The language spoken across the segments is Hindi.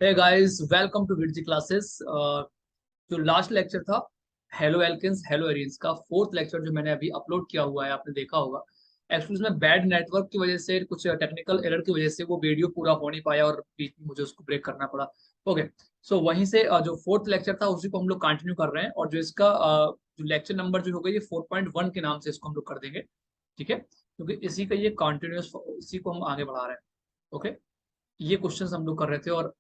हे गाइस, वेलकम टू विडजी क्लासेस। जो लास्ट लेक्चर था हेलो एल्केन्स हेलो एरिन्स का फोर्थ लेक्चर जो मैंने अभी अपलोड किया हुआ है, आपने देखा होगा। एक्चुअली उसमें बैड नेटवर्क की वजह से, कुछ टेक्निकल एरर की वजह से वो वीडियो पूरा हो नहीं पाया और बीच में मुझे उसको ब्रेक करना पड़ा। ओके, सो वहीं से जो फोर्थ लेक्चर था उसी को हम लोग कंटिन्यू कर रहे हैं, और जो इसका जो लेक्चर नंबर जो होगा ये 4.1 के नाम से इसको हम लोग कर देंगे। ठीक है, क्योंकि इसी का ये कंटिन्यूस, इसी को हम आगे बढ़ा रहे हैं। ओके, ये क्वेश्चंस हम लोग कर रहे थे और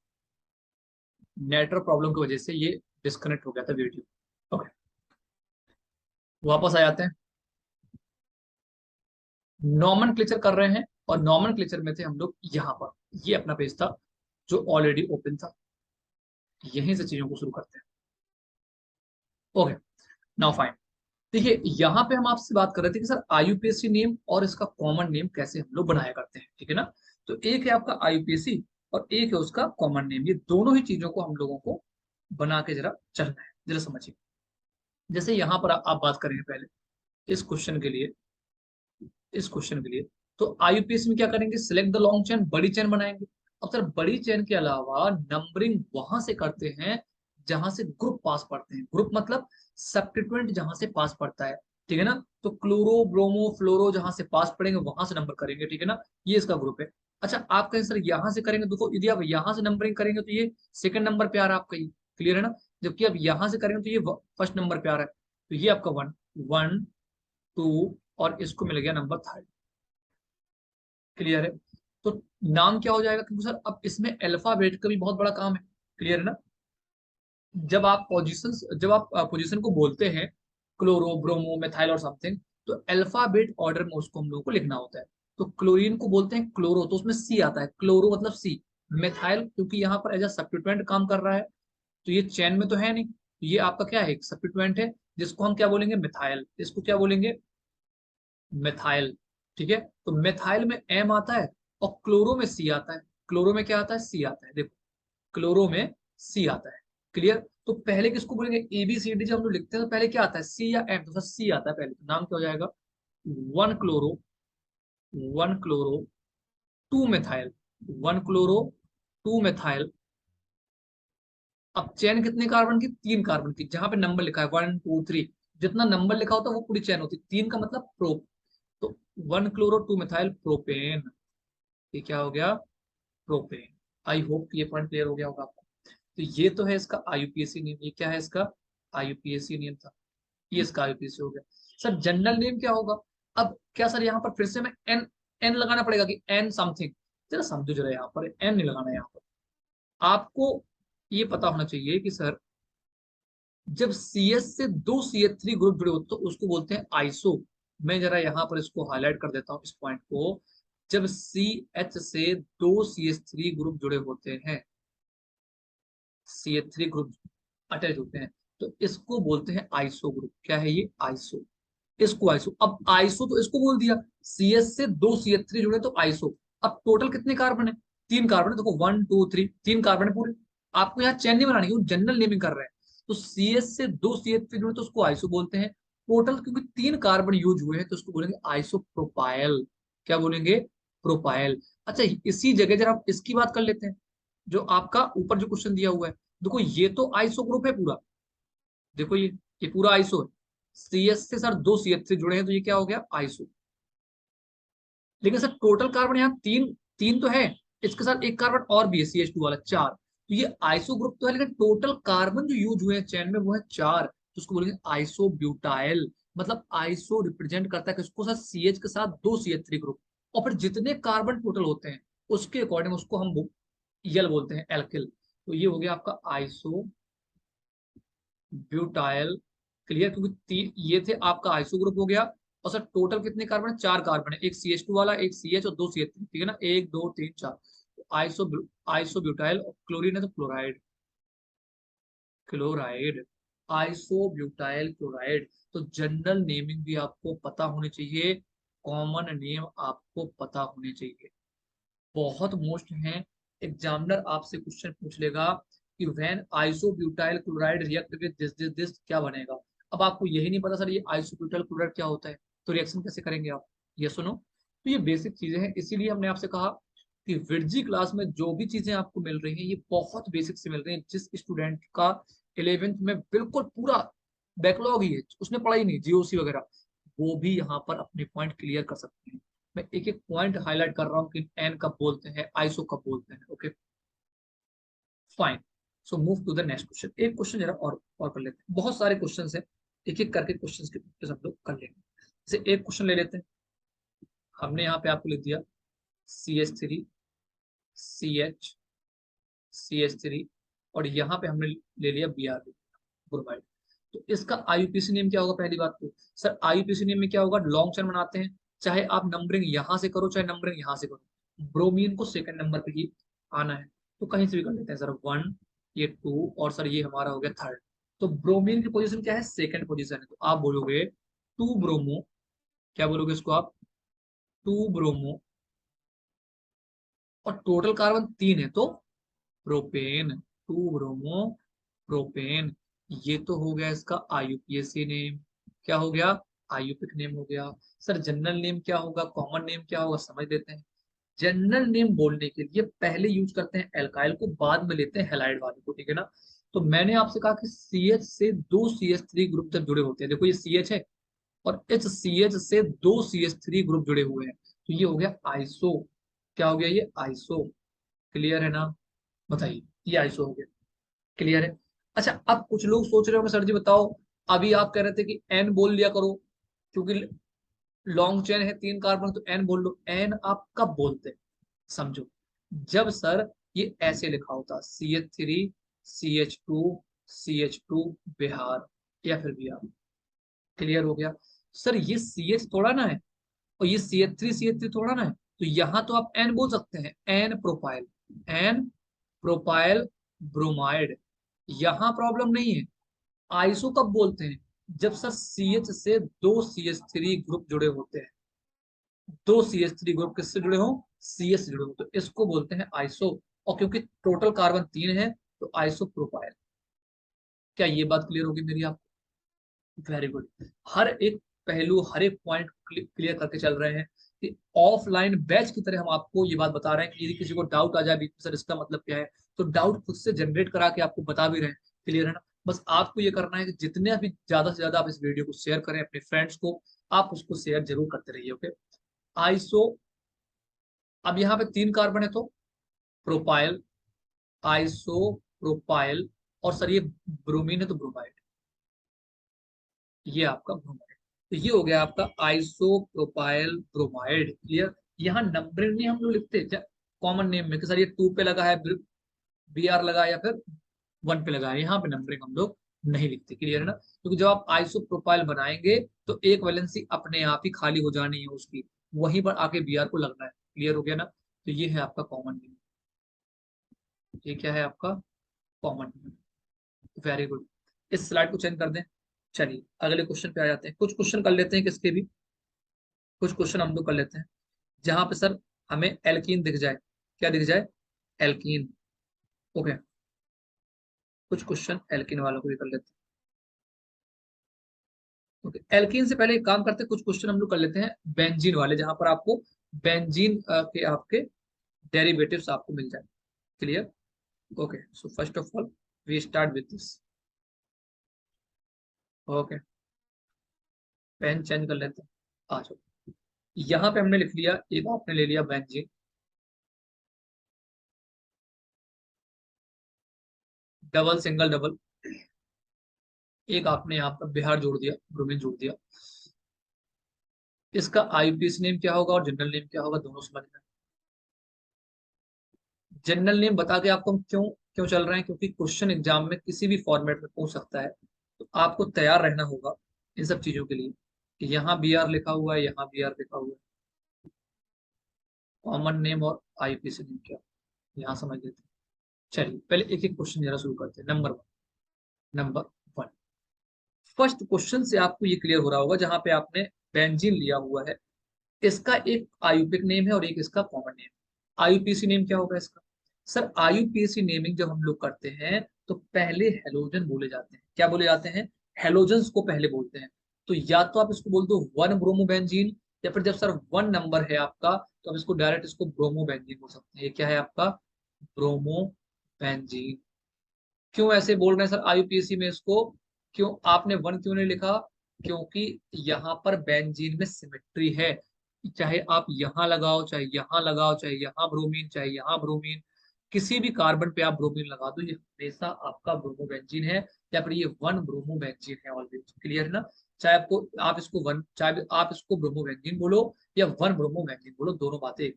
नेटवर्क प्रॉब्लम की वजह से ये डिस्कनेक्ट हो गया था वीडियो। ओके, वापस आ जाते हैं। नॉर्मन क्लेचर कर रहे हैं, और नॉर्मन क्लेचर में थे हम लोग यहाँ पर। ये अपना पेज था जो ऑलरेडी ओपन था, यहीं से चीजों को शुरू करते हैं। Okay, now fine. देखिए, यहाँ पे हम आपसे बात कर रहे थे कि सर आईयूपीएसी नेम और इसका कॉमन नेम कैसे हम लोग बनाया करते हैं। ठीक है ना, तो एक है आपका आईयूपीएसी और एक है उसका कॉमन नेम। ये दोनों ही चीजों को हम लोगों को बना के जरा चलना है, जरा समझिए। जैसे यहाँ पर आप बात करेंगे पहले इस क्वेश्चन के लिए, इस क्वेश्चन के लिए तो आईयूपीएस में क्या करेंगे, सिलेक्ट द लॉन्ग चेन, बड़ी चेन बनाएंगे। अब सर बड़ी चेन के अलावा नंबरिंग वहां से करते हैं जहां से ग्रुप पास पड़ते हैं। ग्रुप मतलब सब्स्टिट्यूएंट जहां से पास पड़ता है। ठीक है ना, तो क्लोरो ब्रोमो फ्लोरो जहां से पास पड़ेंगे वहां से नंबर करेंगे। ठीक है ना, ये इसका ग्रुप है। अच्छा, आप कहें सर यहां से करेंगे, देखो यदि आप यहां से नंबरिंग करेंगे तो ये सेकंड नंबर पे आ रहा है आपका, ये क्लियर है ना। जबकि आप यहां से करेंगे तो ये फर्स्ट नंबर पे आ रहा है, तो ये आपका वन, वन, टू, और इसको मिल गया नंबर थर्ड। क्लियर है, तो नाम क्या हो जाएगा, क्योंकि सर अब इसमें अल्फाबेट का भी बहुत बड़ा काम है। क्लियर है ना, जब आप पोजीशन को बोलते हैं, क्लोरो ब्रोमो मेथाइल और समथिंग, तो अल्फाबेट ऑर्डर में उसको हम लोगों को लिखना होता है। तो क्लोरीन को बोलते हैं क्लोरो, तो उसमें सी आता है, क्लोरो मतलब सी। मेथाइल क्योंकि यहाँ पर एज अ सब्स्टिट्यूएंट काम कर रहा है, तो ये चैन में तो है नहीं, तो ये आपका क्या है, एक सब्स्टिट्यूएंट है, जिसको हम क्या बोलेंगे, मिथाइल। इसको क्या बोलेंगे, मेथाइल। ठीक है, तो मेथाइल में एम आता है और क्लोरो में सी आता है। क्लोरो में क्या आता है, सी आता है, देखो क्लोरो में सी आता है। क्लियर, तो पहले किसको बोलेंगे, ए बी सी डी जब हम लोग लिखते हैं तो पहले क्या आता है, सी या एम, तो सर सी आता है पहले, तो नाम क्या हो जाएगा, one chloro, one chloro two methyl, one chloro two methyl. अब चैन कितने कार्बन की, तीन कार्बन की, जहां पे नंबर लिखा है वन टू थ्री, जितना नंबर लिखा होता है वो पूरी चैन होती है, तीन का मतलब प्रो। तो one chloro two methyl propane, ये क्या हो गया, प्रोपेन। आई होप ये पॉइंट क्लियर हो गया होगा आपको। तो ये तो है इसका आईयूपीएसी नेम, ये क्या है इसका आईयूपीएसी नेम था, ये इसका आईयूपीएसी हो गया। सर जनरल नेम क्या होगा, अब क्या सर यहाँ पर फिर से मैं एन, एन लगाना पड़ेगा कि एन समथिंग, जरा समझो, जरा यहाँ पर एन नहीं लगाना, यहाँ पर आपको ये पता होना चाहिए कि सर जब सी एच से दो सी एच थ्री ग्रुप जुड़े होते तो उसको बोलते हैं आइसो। मैं जरा यहाँ पर इसको हाईलाइट कर देता हूँ इस पॉइंट को। जब सी एच से दो सी एच थ्री ग्रुप जुड़े होते हैं, C H three group attach होते हैं, तो इसको बोलते हैं आइसो ग्रुप। क्या है ये, आइसो। इसको आइसो, अब आइसो तो इसको बोल दिया, सी एच से दो सी एच थ्री जुड़े तो आइसो। अब टोटल कितने कार्बन है, तीन कार्बन है, देखो वन टू थ्री, तीन कार्बन है पूरे। आपको यहाँ चेन नहीं बनानी, जनरल नेमिंग कर रहे हैं। तो सी एच से दो सी एच थ्री जुड़े तो उसको आइसो बोलते हैं। टोटल क्योंकि तीन कार्बन यूज हुए हैं तो उसको बोलेंगे आइसो प्रोपाइल। क्या बोलेंगे, प्रोपाइल। अच्छा, इसी जगह जरा आप इसकी बात कर लेते हैं, जो आपका ऊपर जो क्वेश्चन दिया हुआ है। देखो ये तो आइसो ग्रुप है पूरा, देखो ये पूरा आइसो है। सी एस से सर दो सी एच से जुड़े हैं तो ये क्या हो गया, आइसो। लेकिन सर टोटल कार्बन यहाँ तीन, तीन तो है, इसके साथ एक कार्बन और भी है सी एच टू वाला, चार। तो ये आइसो ग्रुप तो है, लेकिन टोटल कार्बन जो यूज हुए हैं चैन में वो है चार, तो उसको बोलेंगे आइसो ब्यूटाइल। मतलब आइसो रिप्रेजेंट करता है किसको, सर सी एच के साथ दो सी एच थ्री ग्रुप, और फिर जितने कार्बन टोटल होते हैं उसके अकॉर्डिंग उसको हम यल बोलते हैं, एल्किल। तो ये हो गया आपका आइसो ब्यूटाइल। क्लियर, क्योंकि ये थे आपका आइसो ग्रुप हो गया। और सर टोटल कितने कार्बन है, चार कार्बन है, एक सी एच टू वाला, एक सी एच और दो सी एच थ्री। ठीक है ना, एक दो तीन चार, तो आइसो ब्यूटाइल। और क्लोरीन है तो chloride, chloride, iso butyl chloride. तो जनरल नेमिंग भी आपको पता होनी चाहिए, कॉमन नेम आपको पता होने चाहिए, बहुत मोस्ट है। एग्जामिनर आपसे क्वेश्चन पूछ लेगा कि when isobutyl chloride react with this this this क्या बनेगा। अब आपको यही नहीं पता सर ये आइसोब्यूटाइल क्लोराइड क्या होता है, तो रिएक्शन कैसे करेंगे आप, ये सुनो। तो ये बेसिक चीजें हैं, इसीलिए हमने आपसे कहा कि विरजी क्लास में जो भी चीजें आपको मिल रही हैं ये बहुत बेसिक से मिल रही हैं। जिस स्टूडेंट का 11th में बिल्कुल पूरा बैकलॉग ही है, उसने पढ़ा ही नहीं जीओसी वगैरह, वो भी यहाँ पर अपने पॉइंट क्लियर कर सकते हैं। मैं एक एक पॉइंट हाईलाइट कर रहा हूँ कि एन कब बोलते हैं, आईसो कब बोलते हैं। Okay fine. So move to the next question. एक क्वेश्चन जरा और कर लेते हैं, बहुत सारे क्वेश्चन है, एक एक करके क्वेश्चन के उत्तर हम लोग कर लेंगे। जैसे एक क्वेश्चन ले लेते हैं, हमने यहाँ पे आपको लिख दिया CH3 CH CH3, और यहाँ पे हमने ले लिया Br ब्रोमाइड। तो इसका आईयूपीसी नेम क्या होगा? पहली बात तो सर आईयूपीसी नेम में क्या होगा, लॉन्ग चेन बनाते हैं, चाहे आप नंबरिंग यहां से करो चाहे नंबरिंग यहां से करो, ब्रोमीन को सेकंड नंबर पे ही आना है। तो कहीं से भी कर लेते हैं सर, 1, ये 2, और सर ये हमारा हो गया थर्ड। तो ब्रोमीन की पोजीशन क्या है? सेकंड पोजीशन है। तो आप बोलोगे 2 ब्रोमो, क्या बोलोगे इसको आप? 2 ब्रोमो, और टोटल कार्बन 3 है तो प्रोपेन, 2 ब्रोमो प्रोपेन। ये तो हो गया इसका आईयूपीएसी नेम। क्या हो गया? आईयूपिक नेम हो गया। सर जनरल नेम क्या होगा, कॉमन नेम क्या होगा, समझ लेते हैं। जनरल नेम बोलने के लिए पहले यूज करते हैं एल्काइल को, बाद में लेते हैं हेलाइड वाले को, ठीक है ना। तो मैंने आपसे कहा कि CH से 2 CH3 ग्रुप जब जुड़े होते हैं, देखो ये CH है, और HCH से 2 CH3 ग्रुप जुड़े हुए हैं, तो ये हो गया आइसो। क्या हो गया? ये आइसो। क्लियर है ना? बताइए, ये आइसो हो गया। क्लियर है? अच्छा, अब कुछ लोग सोच रहे होंगे सर जी बताओ, अभी आप कह रहे थे कि एन बोल लिया करो, क्योंकि लॉन्ग चेन है 3 कार्बन, तो एन बोल लो। एन आप कब बोलते हैं? समझो, जब सर ये ऐसे लिखा होता CH3 CH2 बिहार, या फिर बिहार। क्लियर हो गया? सर ये CH थोड़ा ना है, और ये CH3 थोड़ा ना है, तो यहां तो आप एन बोल सकते हैं, N propyl, N propyl bromide, यहां प्रॉब्लम नहीं है। आइसो कब बोलते हैं? जब सर CH से 2 CH3 ग्रुप जुड़े होते हैं, 2 CH3 ग्रुप किससे जुड़े हो? CS से जुड़े हो, तो इसको बोलते हैं आइसो। और क्योंकि टोटल कार्बन 3 है, तो आइसो प्रोपाइल। क्या ये बात क्लियर होगी मेरी आप? Very good. हर एक पहलू, हर एक पॉइंट क्लियर करके चल रहे हैं कि ऑफलाइन बैच की तरह हम आपको ये बात बता रहे हैं कि यदि किसी को डाउट आ जाए बीच में, सर इसका मतलब क्या है, तो डाउट खुद से जनरेट करा के आपको बता भी रहे हैं। क्लियर है ना? बस आपको ये करना है कि जितने भी ज्यादा से ज्यादा आप इस वीडियो को शेयर करें अपने फ्रेंड्स को, आप उसको शेयर जरूर करते रहिए। ओके आइसो, अब यहाँ पे 3 कार्बन है तो प्रोपाइल, आइसो प्रोपाइल, और सर ये ब्रोमीन है तो ब्रोमाइड, ये आपका ब्रोमाइड। तो ये हो गया आपका आइसो प्रोपाइल ब्रोमाइड। क्लियर? यहाँ नंबरिंग नहीं हम लोग लिखते कॉमन नेम में कि सर ये 2 पे लगा है, BR लगा है, या फिर 1 पे लगा है, यहाँ पे नंबरिंग हम लोग नहीं लिखते। क्लियर है ना? क्योंकि जब आप आइसो प्रोपाइल बनाएंगे तो एक वैलेंसी अपने आप ही खाली हो जानी है उसकी, वहीं पर आके BR को लगना है। क्लियर हो गया ना? तो ये है आपका कॉमन नेम। ये क्या है आपका? Common name. Very good. इस स्लाइड को चेंज कर दें। चलिए अगले क्वेश्चन पे आ जाते हैं। कुछ क्वेश्चन कर लेते हैं किसके भी, कुछ क्वेश्चन हम लोग कर लेते हैं जहां पे सर हमें एल्कीन दिख जाए। क्या दिख जाए? एल्कीन। ओके, कुछ क्वेश्चन एल्कीन वालों को भी कर लेते हैं। ओके, एल्कीन से पहले एक काम करते हैं, कुछ क्वेश्चन हम लोग कर लेते हैं बेंजीन वाले, जहां पर आपको बेंजीन के आपके डेरिवेटिव्स आपको मिल जाए। Clear? Okay, so first of all we start with this. Okay, pen change कर लेते हैं। आ जाओ, यहाँ पे हमने लिख लिया, एक आपने ले लिया बेंजीन, डबल सिंगल डबल, एक आपने यहाँ पर बिहार जोड़ दिया, ब्रोमीन जोड़ दिया। इसका आईयूपीएसी नेम क्या होगा और जनरल नेम क्या होगा, दोनों समझना है। जनरल नेम बता के आपको हम क्यों क्यों चल रहे हैं, क्योंकि क्वेश्चन एग्जाम में किसी भी फॉर्मेट में पूछ सकता है, तो आपको तैयार रहना होगा इन सब चीजों के लिए कि यहाँ BR लिखा हुआ है, यहाँ BR लिखा हुआ है, कॉमन नेम और आईयूपीएसी नेम क्या, यहाँ समझ लेते हैं। चलिए पहले एक एक क्वेश्चन जरा शुरू करते हैं। नंबर 1। फर्स्ट क्वेश्चन से आपको ये क्लियर हो रहा होगा, जहां पे आपने बेंजीन लिया हुआ है, इसका एक आईयूपिक नेम है और एक इसका कॉमन नेम। आईयूपीसी नेम क्या होगा इसका? सर आईयूपीसी नेमिंग जब हम लोग करते हैं तो पहले हेलोजन बोले जाते हैं। क्या बोले जाते हैं? हेलोजन्स को पहले बोलते हैं। तो या तो आप इसको बोल दो 1 ब्रोमोबेंजीन, या फिर जब सर 1 नंबर है आपका तो आप इसको डायरेक्ट इसको ब्रोमो बेंजीन बोल सकते हैं। ये क्या है आपका? Bromo benzene. क्यों ऐसे बोल रहे हैं सर आईयूपीएसी में इसको? क्यों आपने 1 क्यों नहीं लिखा? क्योंकि यहाँ पर बेंजीन में सिमेट्री है। चाहे आप यहाँ लगाओ, चाहे यहाँ लगाओ, चाहे यहाँ ब्रोमीन, चाहे यहाँ ब्रोमीन, किसी भी कार्बन पे आप ब्रोमीन लगा दो, ये हमेशा आपका ब्रोमो बेंजीन है, या फिर ये 1 ब्रोमो बेंजीन है ऑलवेज। क्लियर है ना? चाहे आपको आप इसको 1, चाहे आप इसको ब्रोमो बेंजीन बोलो या 1 ब्रोमो बेंजीन बोलो, दोनों बातें।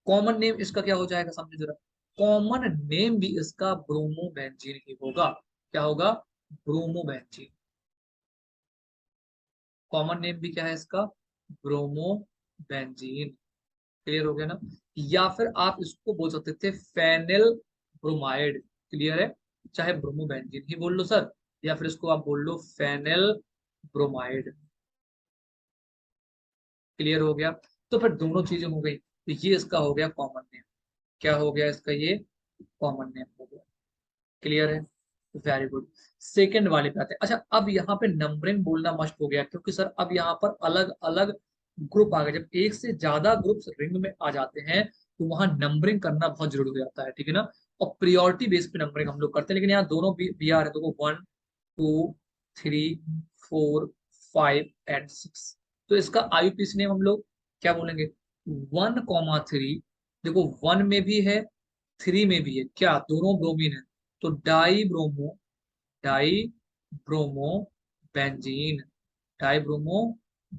कॉमन नेम इसका क्या हो जाएगा, समझो जरा। कॉमन नेम भी इसका ब्रोमो बेंजीन ही होगा। क्या होगा? Bromo benzene. कॉमन नेम भी क्या है इसका? Bromo benzene. क्लियर हो गया ना? या फिर आप इसको बोल सकते थे फेनिल ब्रोमाइड। क्लियर है? चाहे ब्रोमो बेंजीन ही बोल लो सर, या फिर इसको आप बोल लो फेनिल ब्रोमाइड। क्लियर हो गया? तो फिर दोनों चीजें हो गई, तो ये इसका हो गया कॉमन नेम। क्या हो गया इसका? ये कॉमन नेम हो गया। क्लियर है? Very good. सेकेंड वाले पे आते हैं। अच्छा, अब यहाँ पे नंबरिंग बोलना मस्ट हो गया, क्योंकि सर अब यहाँ पर अलग अलग ग्रुप आ गए। जब एक से ज्यादा ग्रुप्स रिंग में आ जाते हैं तो वहां नंबरिंग करना बहुत जरूरी हो जाता है, ठीक है ना? और प्रियोरिटी बेस पे नंबरिंग हम लोग करते हैं, लेकिन यहाँ दोनों बी आर है, तो 1, 2, 3, 4, 5 एंड 6। तो इसका आईयूपीसी नेम हम लोग क्या बोलेंगे? 1,3। देखो 1 में भी है, 3 में भी है, क्या दोनों ब्रोमीन है, तो die bromo, die bromo benzene, die bromo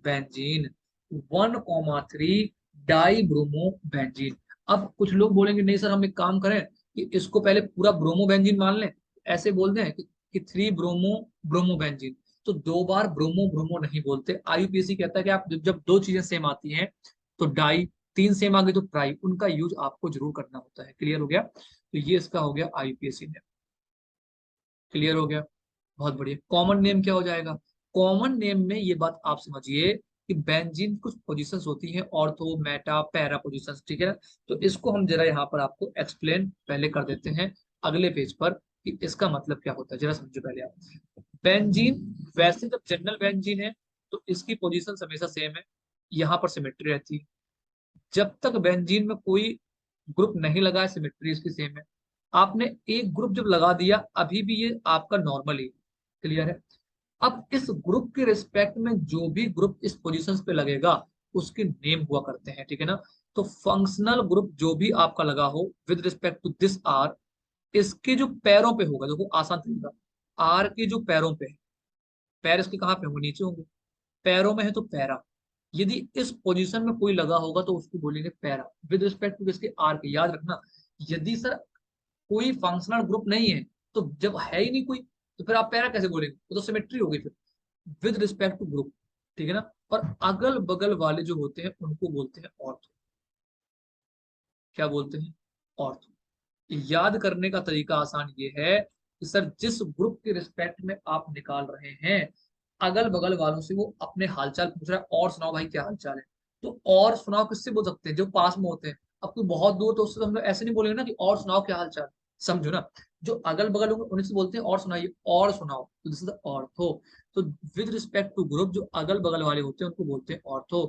benzene, 1,3 die bromo benzene. अब कुछ लोग बोलेंगे नहीं सर हम एक काम करें कि इसको पहले पूरा ब्रोमो बेंजीन मान लें, ऐसे बोलते हैं कि 3 ब्रोमो ब्रोमो बेंजीन। तो 2 बार ब्रोमो ब्रोमो नहीं बोलते। आईयूपीएसी कहता है कि आप जब दो चीजें सेम आती हैं तो डाई, 3 सेम आ गई तो ट्राई, उनका यूज आपको जरूर करना होता है। क्लियर हो गया? तो ये इसका हो गया आईयूपीएसी नेम। क्लियर हो गया? बहुत बढ़िया। कॉमन नेम क्या हो जाएगा? कॉमन नेम में ये बात आप समझिए कि बेंजीन कुछ पोजीशंस होती हैं, ऑर्थो, मेटा, पैरा पोजीशंस, ठीक है ना? तो इसको हम जरा यहाँ पर आपको एक्सप्लेन पहले कर देते हैं अगले पेज पर कि इसका मतलब क्या होता है। जरा समझो पहले आप। बेंजीन, वैसे जब जनरल बेंजीन है तो इसकी पोजीशन हमेशा सेम है, यहाँ पर सिमेट्री रहती है। जब तक बेंजीन में कोई ग्रुप नहीं लगा है, सिमेट्री इसकी सेम है। आपने एक ग्रुप जब लगा दिया, अभी भी ये आपका नॉर्मल ही। क्लियर है? अब इस ग्रुप के रिस्पेक्ट में जो भी ग्रुप इस पोजीशन पे लगेगा उसके नेम हुआ करते हैं, ठीक है ना? तो फंक्शनल ग्रुप जो भी आपका लगा हो with respect to this R, इसके जो पैरों पे होगा, देखो आसान तरीका, आर के जो पैरों पे है, पैर इसके कहाँ पे होंगे? नीचे होंगे। पैरों में है तो पैरा। यदि इस पोजीशन में कोई लगा होगा तो उसको बोलेंगे पैरा विद रिस्पेक्ट टू इसके आर के। याद रखना, यदि सर कोई फंक्शनल ग्रुप नहीं है, तो जब है ही नहीं कोई, तो फिर आप पैरा कैसे बोलेंगे? वो तो सिमेट्री होगी फिर, विद रिस्पेक्ट टू ग्रुप, ठीक है ना? और अगल बगल वाले जो होते हैं उनको बोलते हैं ऑर्थो। क्या बोलते हैं? ऑर्थो। याद करने का तरीका आसान ये है कि सर जिस ग्रुप के रिस्पेक्ट में आप निकाल रहे हैं, अगल बगल वालों से वो अपने हालचाल पूछ रहा है, और सुनाओ भाई क्या हालचाल है। तो और सुनाओ किससे बोल सकते हैं? जो पास में होते हैं। अब कोई बहुत दूर तो उससे तो हम लोग ऐसे नहीं बोलेंगे ना कि और सुनाओ क्या हालचाल। समझो ना? जो अगल बगल होंगे उन्हीं से बोलते हैं और सुनाइए, और सुनाओ, तो दिस इज ऑर्थो। तो विद रिस्पेक्ट टू ग्रुप जो अगल बगल वाले होते हैं उनको बोलते हैं ऑर्थो।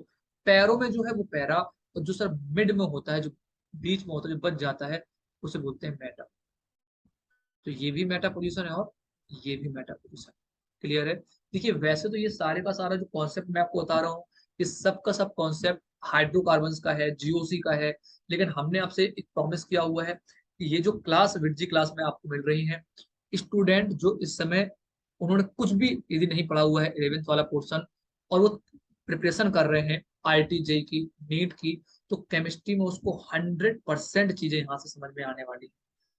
पैरों में जो है वो पैरा, और जो सर मिड में होता है, जो बीच में होता है, जो बच जाता है, उसे बोलते हैं मेटा। तो ये भी मेटा पोजीशन है और ये भी मेटा पोजीशन। क्लियर है? देखिए वैसे तो ये सारे का सारा जो कॉन्सेप्ट मैं आपको बता रहा हूँ, ये सब का सब कॉन्सेप्ट हाइड्रोकार्बन्स का है, जीओसी का है। लेकिन हमने आपसे एक प्रॉमिस किया हुआ है कि ये जो क्लास विडजी क्लास में आपको मिल रही है, स्टूडेंट जो इस समय उन्होंने कुछ भी यदि नहीं पढ़ा हुआ है 11th वाला पोर्शन, और वो प्रिपरेशन कर रहे हैं आईआईटी जेई की, नीट की, तो केमिस्ट्री में उसको 100% चीजें यहाँ से समझ में आने वाली है।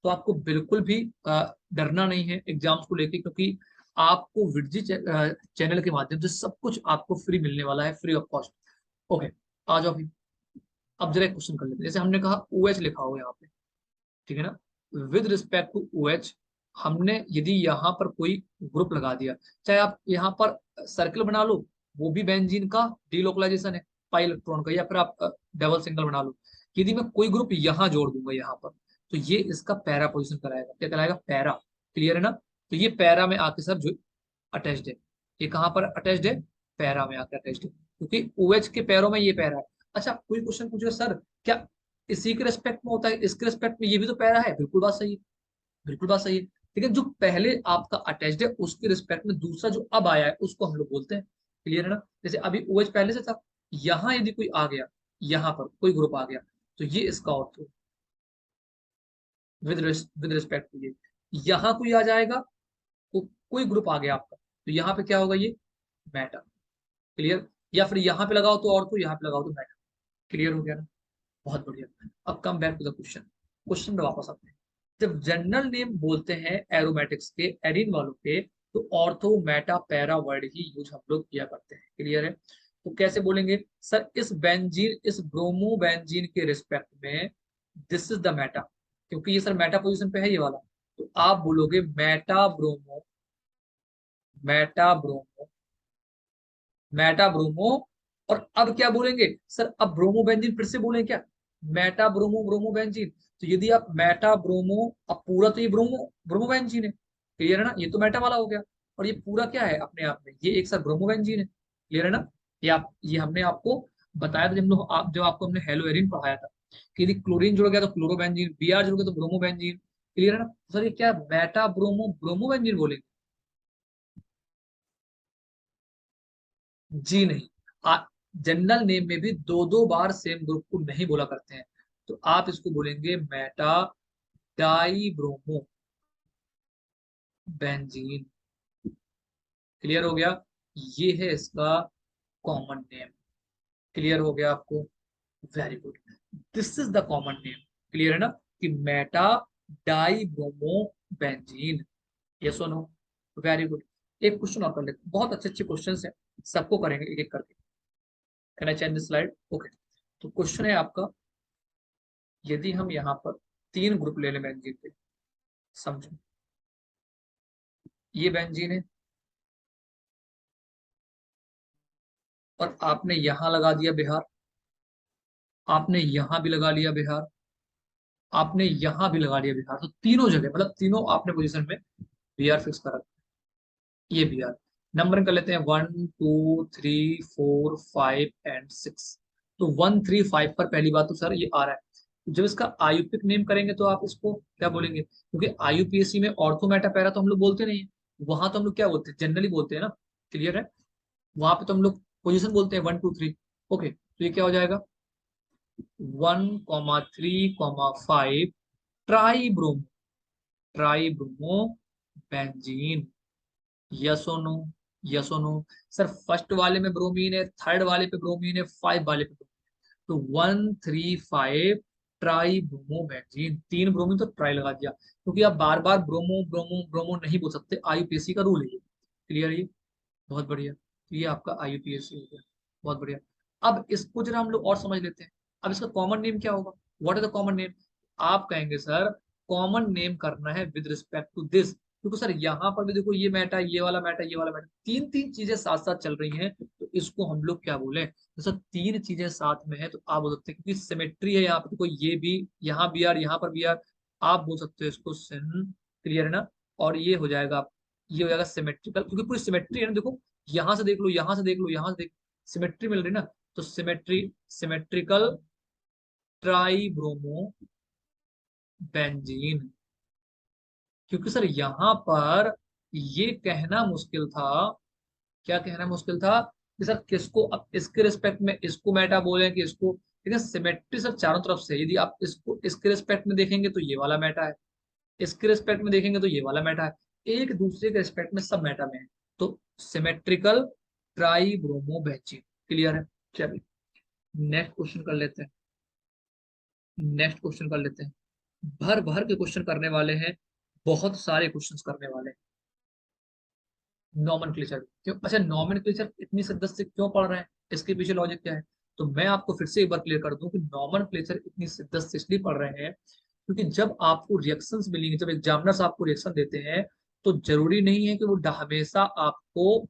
तो आपको बिल्कुल भी डरना नहीं है एग्जाम्स को लेके, क्योंकि आपको विडजी चैनल के माध्यम से सब कुछ आपको फ्री मिलने वाला है, फ्री ऑफ कॉस्ट। ओके, आ जाओ अभी। अब जरा एक क्वेश्चन कर लेते हैं। जैसे हमने कहा ओ OH लिखा हो यहाँ पे, ठीक है ना? With respect to O OH, हमने यदि यहाँ पर कोई ग्रुप लगा दिया, चाहे आप यहाँ पर सर्कल बना लो, वो भी बेंजीन का डीलोकलाइजेशन है, पाई इलेक्ट्रॉन का, या फिर आप डबल सिंगल बना लो। यदि मैं कोई ग्रुप यहाँ जोड़ दूंगा यहाँ पर, तो ये इसका पैरा पोजिशन कराएगा। क्या कराएगा? पैरा। क्लियर है ना? तो ये पैरा में आके सर जो अटैच्ड है, ये कहाँ पर अटैच्ड है? पैरा में आकर अटैच्ड है। क्योंकि OH के पैरों में ये पैरा है। अच्छा कोई क्वेश्चन पूछेगा सर क्या इसी के रेस्पेक्ट में होता है, इसके रेस्पेक्ट में ये भी तो पैरा है, बिल्कुल बात सही है, बिल्कुल बात सही है। लेकिन जो पहले आपका अटैच्ड है उसके रिस्पेक्ट में दूसरा जो अब आया है उसको हम लोग बोलते हैं। क्लियर है ना? जैसे अभी OH पहले से था, यहाँ यदि कोई आ गया, यहाँ पर कोई ग्रुप आ गया तो ये इसका ऑर्थो विद रिस्पेक्ट टू ये। यहाँ कोई आ जाएगा तो कोई ग्रुप आ गया आपका तो यहाँ पे क्या होगा, ये मेटा। क्लियर? या फिर यहाँ पे लगाओ तो ऑर्थो, यहाँ पे लगाओ तो मेटा। क्लियर हो गया ना? बहुत बढ़िया। अब come back to the question, question में वापस आते हैं। जब जनरल नेम बोलते हैं एरोमेटिक्स के एडिन वालों के तो ऑर्थो मेटा पैरा वर्ड ही यूज हम लोग किया करते हैं। क्लियर है? तो कैसे बोलेंगे सर, इस बेंजीन इस ब्रोमो बेंजीन के रिस्पेक्ट में दिस इज द मेटा, क्योंकि ये सर मेटा पोजीशन पे है ये वाला, तो आप बोलोगे Meta bromo, Meta bromo, Meta bromo. और अब क्या बोलेंगे सर, अब ब्रोमो बेंजीन फिर से बोलें क्या, मेटा ब्रोमो ब्रोमो बेंजीन। तो यदि आप मेटा ब्रोमो, अब पूरा तो ये ब्रोमो ब्रोमो बेंजीन है, क्लियर है ना, ये तो मेटा वाला हो गया। और ये पूरा क्या है अपने आप में, ये एक सर ब्रोमो बेंजीन है। क्लियर है ना? ये हमने आपको बताया था जब आपको हमने हेलो एरिन पढ़ाया था कि यदि क्लोरीन जुड़ गया तो क्लोरो बेंजीन, Br जुड़ गया तो ब्रोमो बेंजीन। क्लियर है ना? तो सर ये क्या मेटा ब्रोमो ब्रोमो बेंजीन बोलेंगे? जी नहीं। जनरल नेम में भी दो दो बार सेम ग्रुप को नहीं बोला करते हैं, तो आप इसको बोलेंगे Meta die bromo benzene. Clear हो गया? ये है इसका कॉमन नेम। क्लियर हो गया आपको? Very good. This is the common name. Clear है ना कि Meta die bromo benzene. Yes और नो? Very good. एक क्वेश्चन और कर लेते हैं, बहुत अच्छे अच्छे क्वेश्चन है, सबको करेंगे एक एक करके। Can I change the slide? Okay. तो क्वेश्चन है आपका, यदि हम यहाँ पर तीन ग्रुप ले लें बेंजीन के, समझो ये बेंजीन है और आपने यहां लगा दिया बिहार, आपने यहां भी लगा लिया बिहार, आपने यहां भी लगा लिया बिहार, तो तीनों जगह मतलब तीनों आपने पोजीशन में Br फिक्स कर रखा है। ये Br नंबर कर लेते हैं 1 2 3 4 5 एंड 6। तो 1 3 5 पर पहली बात तो सर ये आ रहा है, तो जब इसका आयुपिक नेम करेंगे तो आप इसको क्या बोलेंगे, क्योंकि आयुपीएससी में ऑर्थोमेटा पैरा तो हम लोग बोलते नहीं है, वहां तो हम लोग क्या बोलते हैं, जनरली बोलते हैं ना। क्लियर है? वहां पे तो हम लोग पोजीशन बोलते हैं 1 2 3। ओके, तो ये क्या हो जाएगा 1 3 5 tribromo, tribromo benzene. यसोनो, यसोनो। सर फर्स्ट वाले में ब्रोमीन है, थर्ड वाले पे ब्रोमीन है, 5 वाले पे ब्रोमीन है, तो 1 3 5 ट्राई ब्रोमो बेंजीन। तीन ब्रोमीन तो ट्राई लगा दिया, क्योंकि आप बार बार ब्रोमो ब्रोमो ब्रोमो नहीं बोल सकते, आईयूपीएसी का रूल है ये। क्लियर है? बहुत बढ़िया। तो ये आपका आईयूपीएसी हो गया। बहुत बढ़िया। अब इसको जरा हम लोग और समझ लेते हैं। अब इसका कॉमन नेम क्या होगा, what is the common name? आप कहेंगे सर कॉमन नेम करना है विद रिस्पेक्ट टू दिस, क्योंकि सर यहाँ पर भी देखो ये मैटा, ये वाला मैटा, ये वाला मैटा, तीन तीन चीजें साथ साथ चल रही हैं, तो इसको हम लोग क्या बोले, तो सर तीन चीजें साथ में है तो आप बोल सकते हैं, क्योंकि सिमेट्री है यहाँ पर, देखो ये भी यहाँ बी आर, यहाँ पर बी आर, आप बोल सकते हो इसको सिन। क्लियर है ना? और ये हो जाएगा, ये हो जाएगा सिमेट्रिकल, क्योंकि पूरी सिमेट्री है ना, देखो यहां से देख लो, यहां से देख लो, यहां से देख, सिमेट्री मिल रही ना, तो सिमेट्रिकल ट्राई ब्रोमो बेंजीन। क्योंकि सर यहाँ पर ये कहना मुश्किल था, क्या कहना मुश्किल था कि सर किसको, अब इसके रिस्पेक्ट में इसको मेटा बोले कि इसको, लेकिन सिमेट्री सर चारों तरफ से, यदि आप इसको इसके रिस्पेक्ट में देखेंगे तो ये वाला मेटा है, इसके रिस्पेक्ट में देखेंगे तो ये वाला मेटा है, एक दूसरे के रिस्पेक्ट में सब मेटा में है, तो symmetrical try bromo benzene. Clear है? चलिए नेक्स्ट क्वेश्चन कर लेते हैं, नेक्स्ट क्वेश्चन कर लेते हैं। भर भर के क्वेश्चन करने वाले हैं, बहुत सारे क्वेश्चंस करने वाले हैं। नॉमेनक्लेचर क्यों, अच्छा नॉमेनक्लेचर इतनी शिद्दत से क्यों पढ़ रहे हैं, इसके पीछे लॉजिक क्या है? तो मैं आपको फिर से एक बार क्लियर कर दूं कि नॉमेनक्लेचर इतनी शिद्दत से इसलिए पढ़ रहे हैं क्योंकि जब आपको रिएक्शंस मिलेंगे, जब एग्जामिनर्स आपको रिएक्शन देते हैं, तो जरूरी नहीं है कि वो हमेशा आपको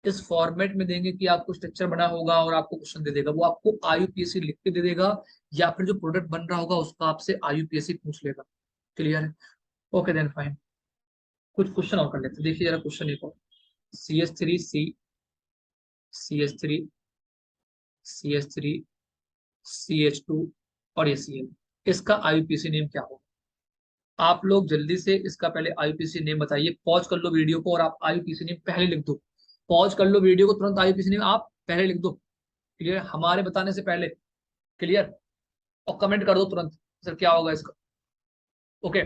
इस फॉर्मेट में देंगे कि आपको स्ट्रक्चर बना होगा और आपको क्वेश्चन दे देगा, वो आपको आईयूपीएससी लिख के दे देगा, या फिर जो प्रोडक्ट बन रहा होगा उसका आपसे आईयूपीएससी पूछ लेगा। क्लियर है? Okay then fine. कुछ क्वेश्चन और कर लेते हैं, देखिए जरा क्वेश्चन एक और। CH3 C, CH3 CH3, CH2 और ये Cl, इसका आईयूपीएसी नेम क्या होगा? आप लोग जल्दी से इसका पहले आईयूपीएसी नेम बताइए। पॉज कर लो वीडियो को और आप आईयूपीएसी नेम पहले लिख दो। पॉज कर लो वीडियो को, तुरंत आईयूपीएसी नेम आप पहले लिख दो। क्लियर? हमारे बताने से पहले। क्लियर? और कमेंट कर दो तुरंत सर क्या होगा इसका। Okay,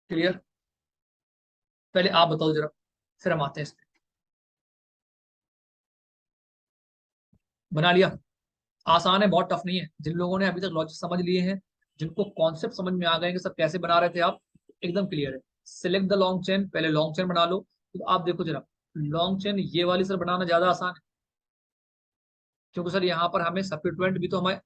clear? पहले आप बताओ जरा, फिर हम आते हैं इस पे। बना लिया? आसान है, बहुत टफ नहीं है। जिन लोगों ने अभी तक लॉजिक समझ लिए हैं, जिनको कॉन्सेप्ट समझ में आ गए कि सब कैसे बना रहे थे आप, एकदम क्लियर है। सिलेक्ट द लॉन्ग चेन, पहले लॉन्ग चेन बना लो। तो आप देखो जरा, लॉन्ग चेन ये वाली सर बनाना ज्यादा आसान है, क्योंकि सर यहाँ पर हमें सब्स्टिट्यूएंट भी तो हमें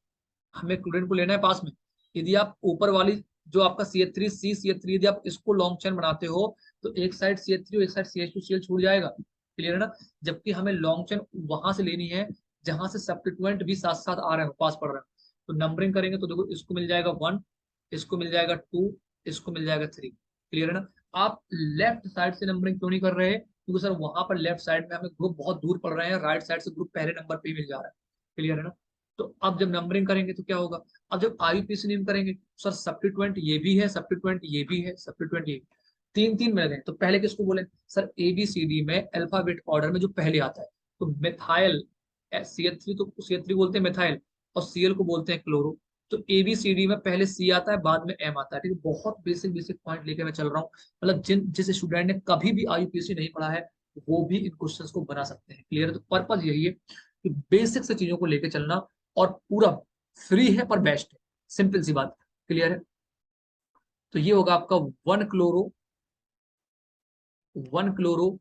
हमें स्टूडेंट को लेना है पास में। यदि आप ऊपर वाली जो आपका CH3 यदि आप इसको लॉन्ग चेन बनाते हो, तो एक साइड CH3 और एक साइड CH2Cl छूट जाएगा। क्लियर है ना? जबकि हमें लॉन्ग चेन वहां से लेनी है जहां से सब्स्टिट्यूएंट भी साथ साथ आ रहे हो, पास पड़ रहे हो। तो नंबरिंग करेंगे तो देखो, इसको मिल जाएगा 1, इसको मिल जाएगा 2, इसको मिल जाएगा 3। क्लियर है ना? आप लेफ्ट साइड से नंबरिंग क्यों नहीं कर रहे? क्योंकि सर वहां पर लेफ्ट साइड में हमें ग्रुप बहुत दूर पड़ रहे हैं, राइट साइड से ग्रुप पहले नंबर पे ही मिल जा रहा है। क्लियर है ना? तो अब जब नंबरिंग करेंगे तो क्या होगा? अब जब आईयूपीएसी नेम करेंगे, सर सब्स्टिट्यूएंट ये भी है, सब्स्टिट्यूएंट ये भी है, सब्स्टिट्यूएंट ये भी। तीन तीन मिल गए, तो पहले किसको बोले? सर ABCD में अल्फाबेट ऑर्डर में जो पहले आता है, तो मिथाइल, CH3 तो CH3 बोलते हैं मिथाइल, और Cl को बोलते हैं क्लोरो। तो ABCD में पहले C आता है, बाद में M आता है। ठीक है? बहुत बेसिक बेसिक पॉइंट लेके मैं चल रहा हूँ। मतलब जिस स्टूडेंट ने कभी भी आईयूपीएसी नहीं पढ़ा है, वो भी इन क्वेश्चंस को बना सकते हैं। क्लियर है? तो पर्पज यही है कि बेसिक से चीजों को लेके चलना, और पूरा फ्री है पर बेस्ट है। सिंपल सी बात। क्लियर है? तो ये होगा आपका 1 क्लोरो, 1 क्लोरो,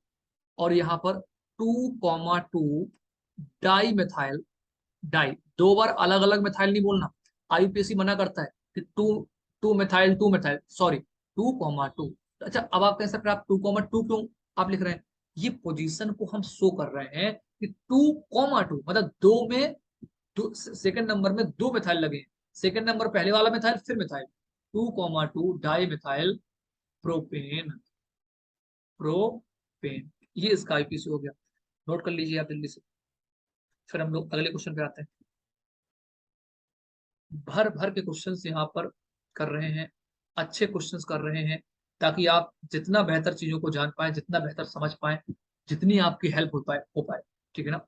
और यहां पर 2,2 डाई मिथाइल। डाई दो बार अलग अलग मिथाइल नहीं बोलना, आईयूपीएसी मना करता है कि टू मिथाइल, सॉरी, 2,2। अच्छा, अब आप कह सकते हैं आप 2,2 क्यों आप लिख रहे हैं? ये पोजीशन को हम शो कर रहे हैं कि 2,2 मतलब दो में, सेकंड नंबर में दो मिथाइल लगे हैं। सेकंड नंबर पहले वाला मिथाइल, फिर methyl. 2,2 di methyl propane, propane. ये इसका आईपीसी हो गया। नोट कर लीजिए आप जल्दी से, फिर हम लोग अगले क्वेश्चन पे आते हैं। भर भर के क्वेश्चंस यहाँ पर कर रहे हैं, अच्छे क्वेश्चंस कर रहे हैं, ताकि आप जितना बेहतर चीजों को जान पाए, जितना बेहतर समझ पाए, जितनी आपकी हेल्प हो पाए। ठीक है ना?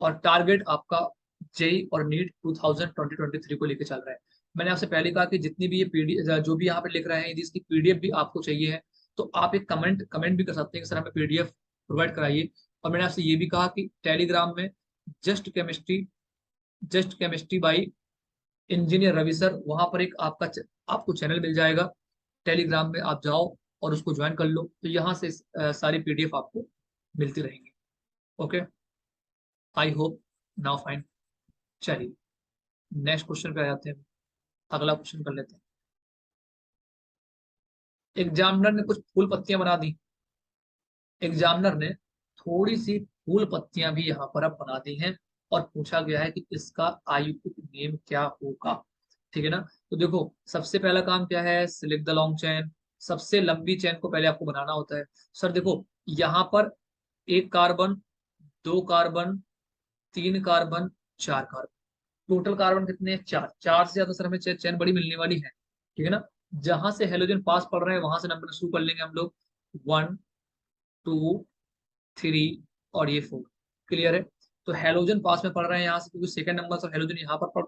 और टारगेट आपका जेई और नीट 2023 को लेकर चल रहा है। मैंने आपसे पहले कहा कि जितनी भी ये पीडीएफ जो भी यहाँ पे लिख रहे हैं, यदि इसकी पीडीएफ भी आपको चाहिए है, तो आप एक कमेंट कमेंट भी कर सकते हैं कि सर हमें पीडीएफ प्रोवाइड कराइए। और मैंने आपसे ये भी कहा कि टेलीग्राम में just chemistry just chemistry by engineer Ravi sir, वहां पर एक आपको चैनल मिल जाएगा। टेलीग्राम में आप जाओ और उसको ज्वाइन कर लो, तो यहाँ से सारी पीडीएफ आपको मिलती रहेंगी। Okay, I hope now fine. चलिए नेक्स्ट क्वेश्चन पे आ जाते हैं। अगला क्वेश्चन कर लेते हैं। एग्जामिनर ने कुछ फूल पत्तियां बना दी। एग्जामिनर ने थोड़ी सी फूल पत्तियां भी यहाँ पर अब बना दी हैं, और पूछा गया है कि इसका आयुक्त नेम क्या होगा। ठीक है ना? तो देखो, सबसे पहला काम क्या है? Select the long chain. सबसे लंबी चेन को पहले आपको बनाना होता है। सर देखो, यहाँ पर एक कार्बन, दो कार्बन, तीन कार्बन, चार कार्बन, टोटल कार्बन कितने हैं? चार। चार से ज्यादा सर हमें चेन बड़ी मिलने वाली है। ठीक है ना? जहां से हेलोजन पास पड़ रहे हैं वहां से नंबर शुरू कर लेंगे हम लोग। 1, 2, 3 और ये 4। क्लियर है? तो हेलोजन पास में पड़ रहे हैं यहाँ से, क्योंकि सेकंड नंबर से हेलोजन यहाँ पर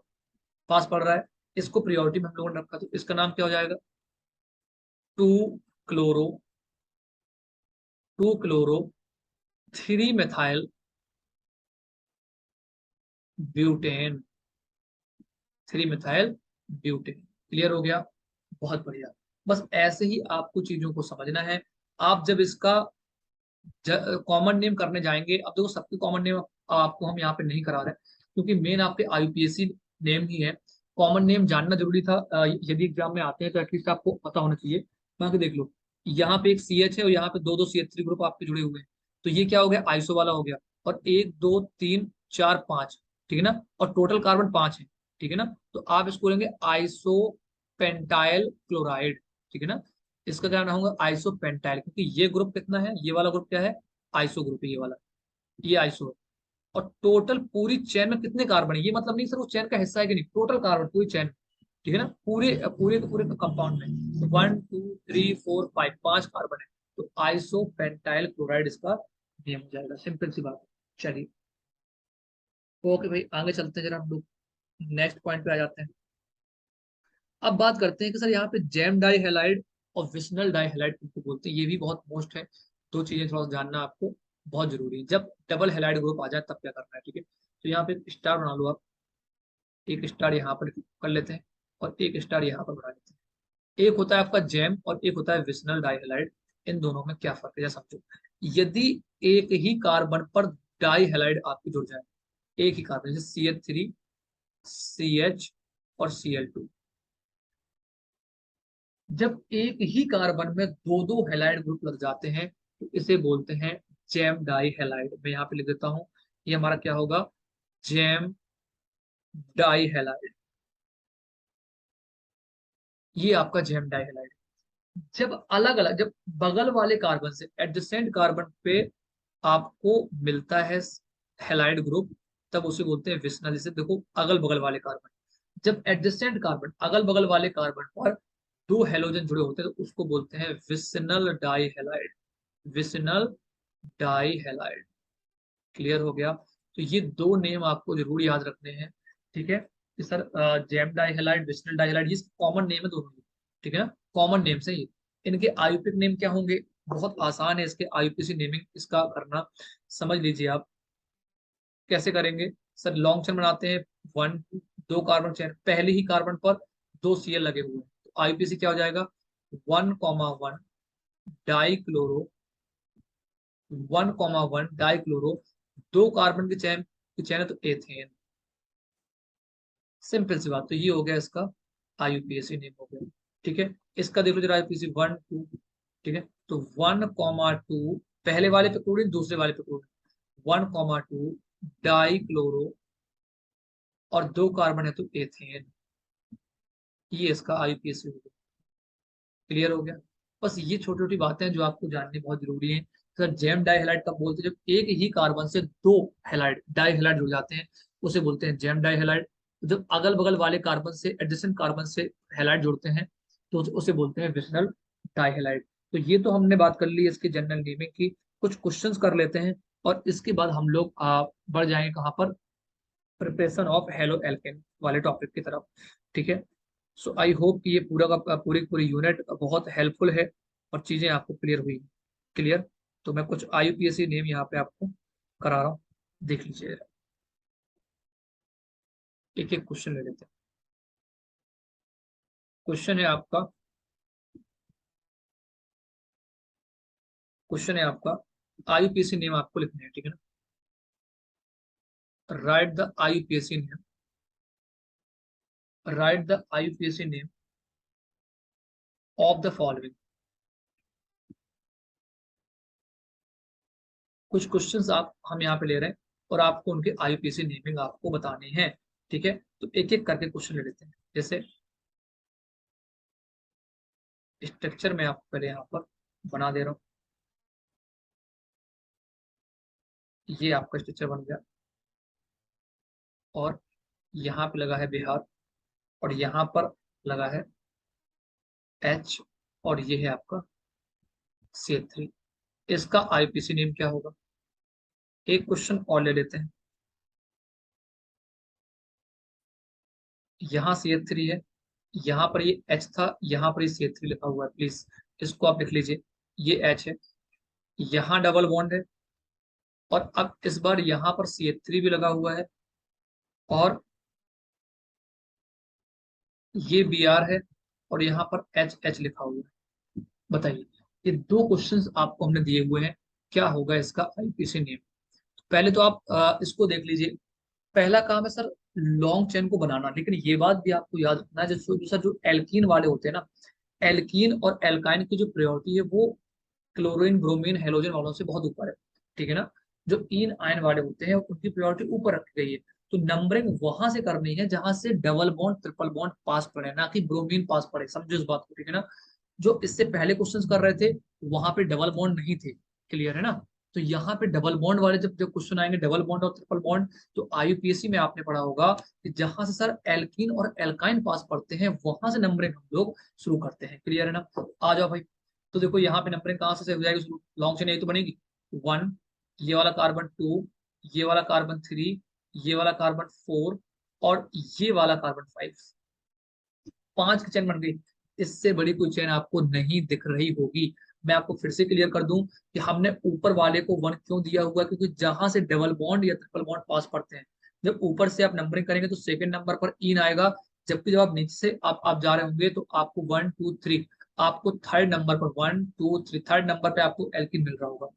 पास पड़ रहा है। इसको प्रायोरिटी में हम लोगों ने रखा, तो इसका नाम क्या हो जाएगा? 2 chloro, 2 chloro, 3 methyl butane, 3 methyl butane. Clear हो गया? बहुत बढ़िया। बस ऐसे ही आपको चीजों को समझना है। आप जब इसका कॉमन नेम करने जाएंगे, अब देखो सबके कॉमन नेम आपको हम यहाँ पे नहीं करा रहे हैं, क्योंकि मेन आपके आईयूपीएसी नेम ही है। कॉमन नेम जानना जरूरी था, यदि एग्जाम में आते हैं तो एटलीस्ट आपको पता होना चाहिए। बाकी देख लो, यहाँ पे एक CH है और यहाँ पे दो दो CH3 ग्रुप आपके जुड़े हुए हैं। तो ये क्या हो गया? आइसो वाला हो गया। और 1, 2, 3, 4, 5। ठीक है ना? और टोटल कार्बन 5 है। ठीक है ना? तो आप इसको लेंगे आइसो पेंटाइल क्लोराइड। ठीक है ना? इसका क्या नाम होगा? आइसोपेंटाइल, क्योंकि ये ग्रुप कितना है? ये वाला ग्रुप क्या है? आइसो ग्रुप है ये वाला, ये आइसो है। और टोटल पूरी चेन में कितने कार्बन है, ये मतलब नहीं सर वो चेन का हिस्सा है कि नहीं, टोटल कार्बन पूरी चेन, ठीक है ना, पूरे पूरे के पूरे कंपाउंड में 1 2 3 4 5 5 कार्बन है, तो आइसोपेंटाइल क्लोराइड इसका नेम हो जाएगा। सिंपल सी बात है। चलिए ओके भाई, आगे चलते हैं जरा हम लोग नेक्स्ट पॉइंट पे आ जाते हैं। अब बात करते हैं कि सर यहाँ पे जैम डाई हैलाइड और विस्नल डाई हैलाइड किसको बोलते हैं, ये भी बहुत मोस्ट है। दो चीजें थोड़ा सा जानना आपको बहुत जरूरी है। जब डबल हैलाइड ग्रुप आ जाए तब क्या करना है, ठीक है। तो यहाँ पे एक स्टार बना लो आप, एक स्टार यहाँ पर कर लेते हैं और एक स्टार यहाँ पर बना लेते हैं। एक होता है आपका जैम और एक होता है विस्नल डाई हैलाइड। इन दोनों में क्या फर्क है जरा समझो। यदि एक ही कार्बन पर डाई हैलाइड आपकी जुड़ जाए, एक ही कार्बन जैसे CH3 CH और Cl2, जब एक ही कार्बन में दो दो हैलाइड ग्रुप लग जाते हैं तो इसे बोलते हैं जैम डाई हैलाइड। मैं यहाँ पे लिख देता हूं, ये हमारा क्या होगा, जैम डाई हैलाइड। ये आपका जैम डाई हैलाइड। जब अलग अलग, जब बगल वाले कार्बन से एडजेसेंट कार्बन पे आपको मिलता है हैलाइड ग्रुप, तब उसे बोलते हैं विस्नल। जैसे देखो अगल बगल वाले कार्बन, जब एडजेसेंट कार्बन अगल बगल वाले कार्बन पर दो हेलोजन जुड़े होते हैं तो उसको बोलते हैं vicinal die halide. Vicinal die halide. Clear हो गया। तो ये दो नेम आपको जरूर याद रखने हैं, ठीक है। कि sir gem di halide vicinal die halide ये कॉमन नेम है दोनों के, ठीक है ना, कॉमन नेम से ये। इनके आयुपिक नेम क्या होंगे, बहुत आसान है इसके आयुपीसी नेमिंग इसका करना, समझ लीजिए आप कैसे करेंगे। सर लॉन्ग चेन बनाते हैं, वन दो कार्बन चेन, पहले ही कार्बन पर दो सीएल लगे हुए हैं, तो आयुपीसी क्या हो जाएगा, 1,1 डाई क्लोरो, 1,1 डाई क्लोरो, दो कार्बन की चैन है तो एथेन। सिंपल सी बात, तो ये हो गया इसका आईयूपीएसी नेम हो गया, ठीक है। इसका देख लो जरा आईयूपीएसी 1 2, ठीक है। तो 1,2 पहले वाले पे क्लोरीन, दूसरे वाले पे क्लोरीन, 1,2 डाई क्लोरो और दो कार्बन है तो एथेन। ये इसका आईयूपीएसी हो गया। क्लियर हो गया। बस ये छोटी छोटी बातें हैं जो आपको जाननी बहुत जरूरी है। सर जेम डाई हैलाइड कब बोलते हैं, जब एक ही कार्बन से दो हैलाइड डाई हैलाइड जुड़ जाते हैं उसे बोलते हैं जेम डाई हैलाइड। जब अगल बगल वाले कार्बन से एडजेसेंट कार्बन से हैलाइड जुड़ते हैं तो उसे बोलते हैं विसिनल डाई हैलाइड। तो ये तो हमने बात कर ली इसकी जनरल नेमिंग की। कुछ क्वेश्चंस कर लेते हैं और इसके बाद हम लोग बढ़ जाएंगे कहाँ पर, प्रिपरेशन ऑफ हेलो एल्केन वाले टॉपिक की तरफ, ठीक है। सो आई होप कि ये पूरा का पूरी पूरी यूनिट बहुत हेल्पफुल है और चीजें आपको क्लियर हुई। क्लियर। तो मैं कुछ आईयूपीएसी नेम यहाँ पे आपको करा रहा हूँ, देख लीजिए। एक एक क्वेश्चन ले लेते हैं। क्वेश्चन है आपका, क्वेश्चन है आपका, आईयूपीएसी नेम आपको लिखने हैं, ठीक है ना। Right the IUPAC name, right the IUPAC name of the following. कुछ क्वेश्चंस आप हम यहाँ पे ले रहे हैं और आपको उनके आईयूपीएसी नेमिंग आपको बतानी है, ठीक है। तो एक एक करके क्वेश्चन ले लेते हैं। जैसे स्ट्रक्चर में आपको पहले यहाँ पर बना दे रहा हूँ, ये आपका स्ट्रक्चर बन गया और यहाँ पे लगा है बिहार और यहाँ पर लगा है एच और ये है आपका C3। इसका आईपीसी नेम क्या होगा। एक क्वेश्चन और ले लेते हैं। यहाँ CH3 है, यहाँ पर ये H था, यहाँ पर ये CH3 लिखा हुआ है, प्लीज इसको आप लिख लीजिए। ये H है, यहाँ डबल बॉन्ड है और अब इस बार यहाँ पर CH3 भी लगा हुआ है और ये Br है और यहाँ पर HH लिखा हुआ है। बताइए, ये दो क्वेश्चंस आपको हमने दिए हुए हैं, क्या होगा इसका आईपीसी नेम। पहले तो आप इसको देख लीजिए। पहला काम है सर लॉन्ग चेन को बनाना, लेकिन ये बात भी आपको याद रखना है जो सर जो एल्कीन वाले होते हैं ना, एल्कीन और एल्काइन की जो प्रायोरिटी है वो क्लोरीन ब्रोमीन हेलोजन वालों से बहुत ऊपर है, ठीक है ना। जो इन आयन वाले होते हैं उनकी प्रायोरिटी ऊपर रखी गई है। तो नंबरिंग वहां से करनी है जहां से डबल बॉन्ड ट्रिपल बॉन्ड पास पड़े, ना कि ब्रोमीन पास पड़े, समझो इस बात को, ठीक है ना। जो इससे पहले क्वेश्चंस कर रहे थे वहां पे डबल बॉन्ड नहीं थे, क्लियर है ना। तो यहाँ पे डबल बॉन्ड वाले जब जब क्वेश्चन आएंगे, डबल बॉन्ड और ट्रिपल बॉन्ड, तो आईयूपीएससी में आपने पढ़ा होगा कि जहां से सर एल्कीन और एल्काइन पास पढ़ते हैं वहां से नंबरिंग हम लोग शुरू करते हैं। क्लियर है ना? आ जाओ भाई। तो देखो यहाँ पे नंबरिंग कहाँ से हो जाएगी शुरू? लॉन्ग चेन यही तो बनेगी। 1, ये वाला कार्बन 2, ये वाला कार्बन 3, ये वाला कार्बन 4 और ये वाला कार्बन 5। 5 की चेन बन गई। इससे बड़ी कोई चेन आपको नहीं दिख रही होगी। मैं आपको फिर से क्लियर कर दूं कि हमने ऊपर वाले को 1 क्यों दिया हुआ है, क्योंकि जहां से डबल बॉन्ड या ट्रिपल बॉन्ड पास पड़ते हैं, जब ऊपर से आप नंबरिंग करेंगे तो सेकंड नंबर पर इन आएगा। जबकि जब आप नीचे से आप जा रहे होंगे तो आपको 1 2 3, आपको थर्ड नंबर पर 1 2 3 थर्ड नंबर पे आपको एल्किन मिल रहा होगा।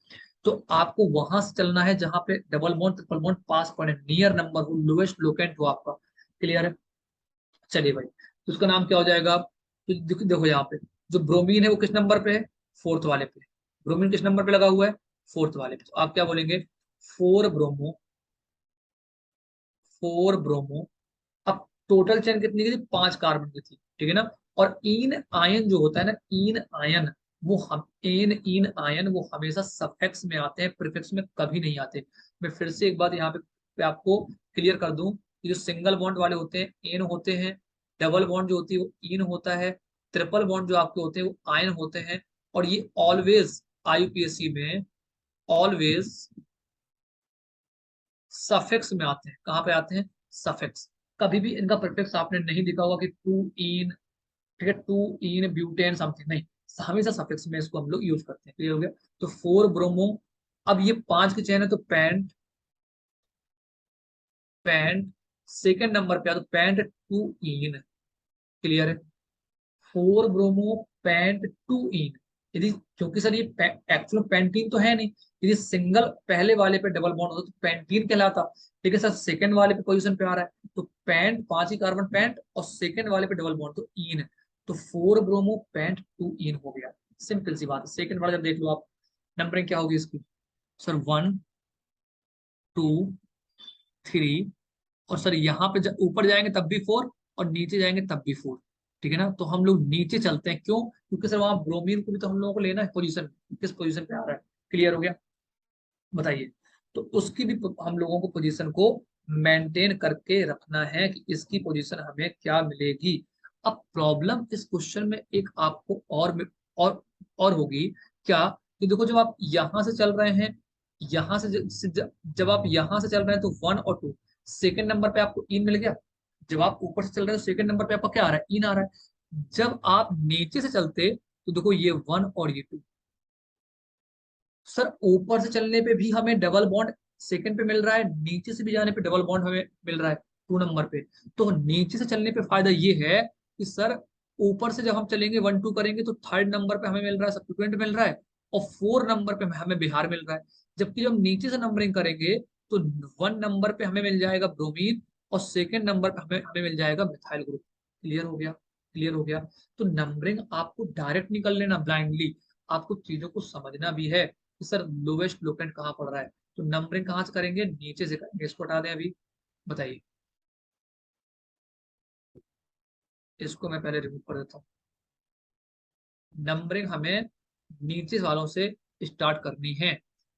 तो आपको वहां से चलना है जहां पे डबल बॉन्ड ट्रिपल बॉन्ड पास पड़े, नियर नंबर हो, लोएस्ट लोकेंट हो आपका। क्लियर है? चलिए भाई, तो उसका नाम क्या हो जाएगा? तो देखो देखो यहाँ पे जो ब्रोमीन है वो किस नंबर पे है? फोर्थ वाले पे। ब्रोमीन किस नंबर पे लगा हुआ है? फोर्थ वाले पे। तो आप क्या बोलेंगे? 4 ब्रोमो, 4 ब्रोमो। अब टोटल चेन कितनी की थी? 5 कार्बन की थी, ठीक है ना? और इन आयन जो होता है ना, इन आयन, वो हम इन इन आयन वो हमेशा सफेक्स में आते हैं, प्रीफिक्स में कभी नहीं आते। मैं फिर से एक बात यहाँ पे आपको क्लियर कर दूं कि जो सिंगल बॉन्ड वाले होते हैं एन होते हैं, डबल बॉन्ड जो होती है वो इन होता है, ट्रिपल बॉन्ड जो आपके होते हैं वो आयन होते हैं। और ये ऑलवेज आईयूपीएससी में ऑलवेज सफिक्स में आते हैं। कहाँ पे आते हैं? सफिक्स। कभी भी इनका प्रीफिक्स आपने नहीं देखा होगा कि टू इन, ठीक है, टू इन ब्यूटेन समथिंग, नहीं, हमेशा सफिक्स में इसको हम लोग यूज करते हैं। क्लियर हो गया? तो 4 ब्रोमो। अब ये 5 की चेन है तो पैंट, पैंट सेकेंड नंबर पे आ तो पैंट 2 इन। क्लियर है? 4 ब्रोमो पैंट 2 इन। यदि, क्योंकि सर ये एक्चुअल पेंटीन तो है नहीं, यदि सिंगल पहले वाले पे डबल बॉन्ड होता तो पेंटीन कहलाता। ठीक है सर, सेकंड वाले पे पोजीशन पे आ रहा है तो पैंट, 5 ही कार्बन पैंट, और सेकंड वाले पे डबल बॉन्ड तो इन। तो 4 ब्रोमो पैंट 2 इन हो गया। सिंपल सी बात है। सेकंड वाला जब देख लो आप, नंबरिंग क्या होगी इसकी? सर 1 2 3, और सर यहाँ पे जब ऊपर जाएंगे तब भी 4 और नीचे जाएंगे तब भी 4। ठीक है ना? तो हम लोग नीचे चलते हैं, क्यों? क्योंकि सर वहां ब्रोमीन को भी तो हम लोगों को लेना है पोजीशन, किस पोजीशन पे आ रहा है। क्लियर हो गया? बताइए। तो उसकी भी हम लोगों को पोजीशन को मेंटेन करके रखना है कि इसकी पोजीशन हमें क्या मिलेगी। अब प्रॉब्लम इस क्वेश्चन में एक आपको और होगी क्या, कि देखो जब आप यहां से चल रहे हैं, यहां से जब आप यहां से चल रहे हैं तो 1 और 2, सेकंड नंबर पे आपको इन मिल गया। जब आप ऊपर से चल रहे हो सेकंड नंबर पे आपका क्या आ रहा है? इन आ रहा है। जब आप नीचे से चलते तो देखो ये 1 और ये 2। सर ऊपर से चलने पे भी हमें डबल बॉन्ड सेकंड पे मिल रहा है, नीचे से भी जाने पे डबल बॉन्ड हमें मिल रहा है 2 नंबर पे। तो नीचे से चलने पे फायदा ये है कि सर ऊपर से जब हम चलेंगे 1 2 करेंगे तो थर्ड नंबर पे हमें मिल रहा है, सब्सिक्वेंट मिल रहा है, और 4 नंबर पे हमें बिहार मिल रहा है। जबकि जब नीचे से नंबरिंग करेंगे तो 1 नंबर पे हमें मिल जाएगा ब्रोमीन, और सेकेंड नंबर पे हमें हमें मिल जाएगा मिथाइल ग्रुप। क्लियर हो गया? क्लियर हो गया? तो नंबरिंग आपको डायरेक्ट निकल लेना ब्लाइंडली, आपको चीजों को समझना भी है कि सर लोवेस्ट लोकेंट कहाँ पड़ रहा है। तो नंबरिंग कहाँ से करेंगे? नीचे से करेंगे। इसको हटा दें अभी। बताइए। इसको मैं पहले रिमूव कर देता हूँ। नंबरिंग हमें नीचे वालों से स्टार्ट करनी है।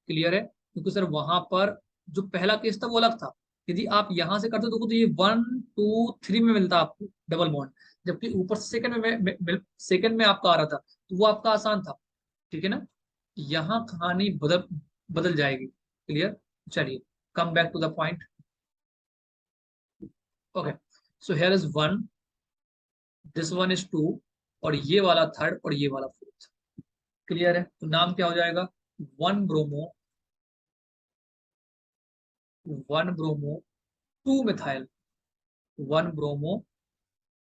क्लियर है? क्योंकि सर वहां पर जो पहला केस था वो अलग था। यदि आप यहां से करते तो ये 1 2 3 में मिलता आपको डबल बॉन्ड, जबकि ऊपर सेकंड सेकंड में आपका आ रहा था, तो वो आपका आसान था। ठीक है ना? यहाँ कहानी बदल बदल जाएगी। क्लियर? चलिए, come back to the point. Okay, so here is 1, this one is 2, और ये वाला थर्ड और ये वाला फोर्थ। क्लियर है? तो नाम क्या हो जाएगा? 1 bromo, 1 bromo 2 methyl, 1 bromo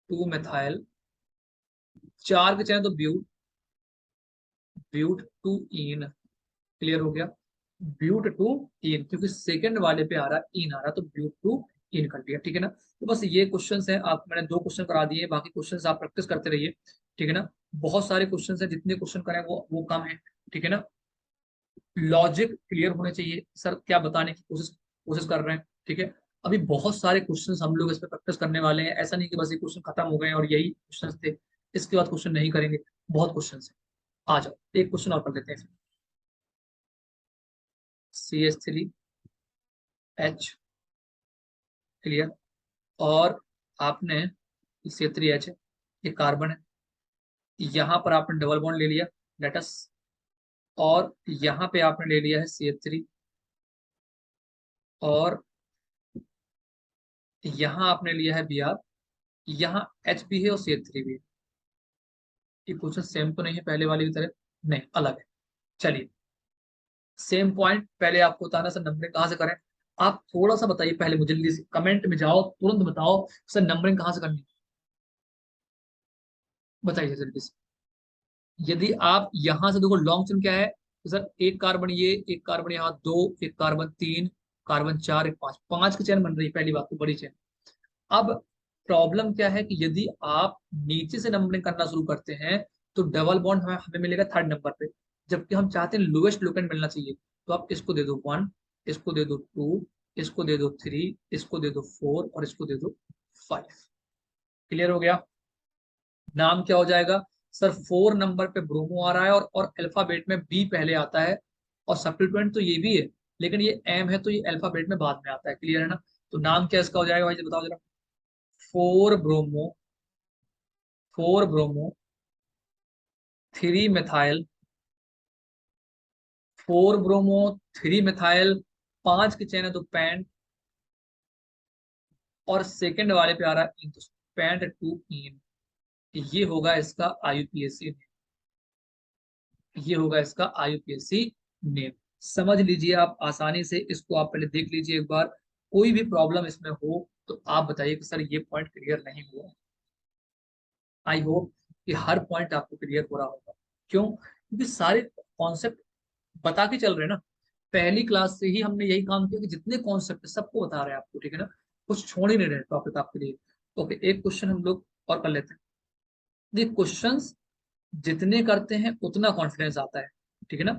2 methyl. 4 के चाहे तो ब्यूट, ब्यूट 2 इन। क्लियर हो गया? ब्यूट 2 इन, क्योंकि सेकंड वाले पे आ रहा है इन आ रहा है, तो ब्यूट 2 इन कर दिया। ठीक है ना? तो बस ये क्वेश्चंस है, आप मैंने 2 क्वेश्चन करा दिए, बाकी क्वेश्चंस आप प्रैक्टिस करते रहिए। ठीक है ना? बहुत सारे क्वेश्चंस हैं, जितने क्वेश्चन करें वो कम है। ठीक है ना? लॉजिक क्लियर होने चाहिए, सर क्या बताने की कोशिश कोशिश कर रहे हैं। ठीक है? अभी बहुत सारे क्वेश्चंस हम लोग इस पे प्रैक्टिस करने वाले हैं। ऐसा नहीं कि बस ये क्वेश्चन खत्म हो गए और यही क्वेश्चंस थे, इसके बाद क्वेश्चन नहीं करेंगे। बहुत क्वेश्चंस हैं। आ जाओ, एक क्वेश्चन और कर लेते हैं। CH3H, clear. और आपने CH3H है, ये कार्बन है, यहाँ पर आपने डबल बॉन्ड ले लिया, लेटस, और यहाँ पे आपने ले लिया है CH3, और यहाँ आपने लिया है Br, यहाँ H भी है और CH3 भी है। ये क्वेश्चन सेम तो नहीं है पहले वाले की तरह, नहीं अलग है। चलिए, सेम पॉइंट पहले आपको बताना सर नंबरिंग कहाँ से करें। आप थोड़ा सा बताइए पहले मुझे, जल्दी से कमेंट में जाओ, तुरंत बताओ सर नंबरिंग कहाँ से करनी है, बताइए जल्दी से। यदि आप यहां से देखो लॉन्ग चेन क्या है तो सर एक कार्बन ये, एक कार्बन यहाँ, दो, एक कार्बन तीन, कार्बन चार, एक पांच, पांच की चेन बन रही है, पहली बात तो बड़ी चेन। अब प्रॉब्लम क्या है कि यदि आप नीचे से नंबरिंग करना शुरू करते हैं तो डबल बॉन्ड हमें हमें मिलेगा थर्ड नंबर पे, जबकि हम चाहते हैं लोएस्ट लोकेंट मिलना चाहिए। तो आप इसको दे दो वन, इसको दे दो टू, इसको दे दो थ्री, इसको दे दो फोर, और इसको दे दो फाइव। क्लियर हो गया। नाम क्या हो जाएगा सर, फोर नंबर पे ब्रोमो आ रहा है, और अल्फाबेट में बी पहले आता है, और सब्स्टिट्यूएंट तो ये भी है, लेकिन ये एम है तो ये अल्फाबेट में बाद में आता है। क्लियर है ना। तो नाम क्या इसका हो जाएगा भाई, बताओ जरा। Four bromo, four bromo three methyl, four bromo three methyl, पांच की चेन है तो पैंट, और सेकंड वाले पे आ रहा है इन, तो पैंट टू इन। ये होगा इसका IUPAC, ये होगा इसका IUPAC नेम। समझ लीजिए आप आसानी से, इसको आप पहले देख लीजिए एक बार, कोई भी प्रॉब्लम इसमें हो तो आप बताइए कि सर ये पॉइंट क्लियर नहीं हुआ। आई होप कि हर पॉइंट आपको क्लियर हो रहा होगा। क्यों? क्योंकि सारे कॉन्सेप्ट बता के चल रहे हैं ना, पहली क्लास से ही हमने यही काम किया कि जितने कॉन्सेप्ट सबको बता रहे हैं आपको, ठीक है ना, कुछ छोड़ ही नहीं रहे टॉपिक आपके लिए। ओके, एक क्वेश्चन हम लोग और कर लेते हैं। ये क्वेश्चंस जितने करते हैं उतना कॉन्फिडेंस आता है, ठीक है ना।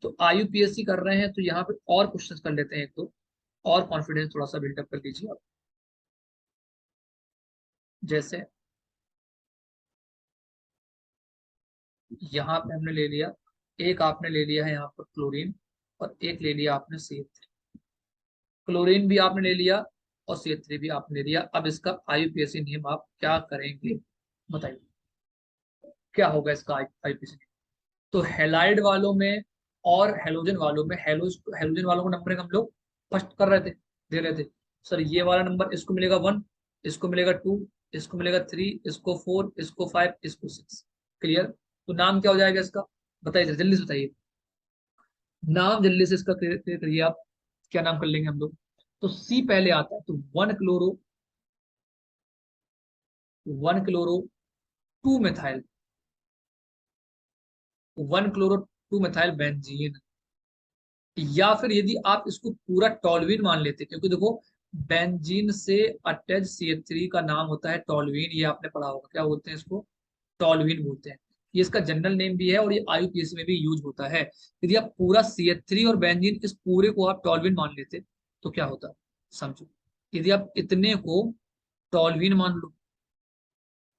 तो IUPAC कर रहे हैं तो यहाँ पे और क्वेश्चंस कर लेते हैं एक दो, और कॉन्फिडेंस थोड़ा सा बिल्डअप कर लीजिए आप। जैसे यहाँ पे हमने ले लिया, एक आपने ले लिया है यहाँ पर क्लोरीन, और एक ले लिया आपने CH3। क्लोरीन भी आपने ले लिया और CH3 भी आपने ले लिया। अब इसका IUPAC नेम आप क्या करेंगे, बताइए क्या होगा इसका IUPAC नेम। तो हेलाइड वालों में और हेलोजन वालों में, हेलोजन वालों को नंबरिंग हम लोग फर्स्ट कर रहे थे, दे रहे थे। सर ये वाला नंबर इसको मिलेगा वन, इसको मिलेगा टू, इसको मिलेगा थ्री, इसको फोर, इसको फाइव, इसको सिक्स। क्लियर। तो नाम क्या हो जाएगा इसका, बताइए सर जल्दी से बताइए। नाम जल्दी से इसका क्लियर क्लियर करिए आप, क्या नाम कर लेंगे हम लोग। तो सी पहले आता है, तो one chloro, one chloro two methyl, one chloro two methyl benzene. या फिर यदि आप इसको पूरा टॉलवीन मान लेते, क्योंकि देखो बेंजीन से अटैच CH3 का नाम होता है टॉलवीन, ये आपने पढ़ा होगा, क्या बोलते हैं इसको, टॉलवीन बोलते हैं। ये इसका जनरल नेम भी है और ये IUPAC में भी यूज होता है। यदि आप पूरा CH3 और बेंजीन इस पूरे को आप टॉलवीन मान लेते तो क्या होता, समझो। यदि आप इतने को टॉलवीन मान लो,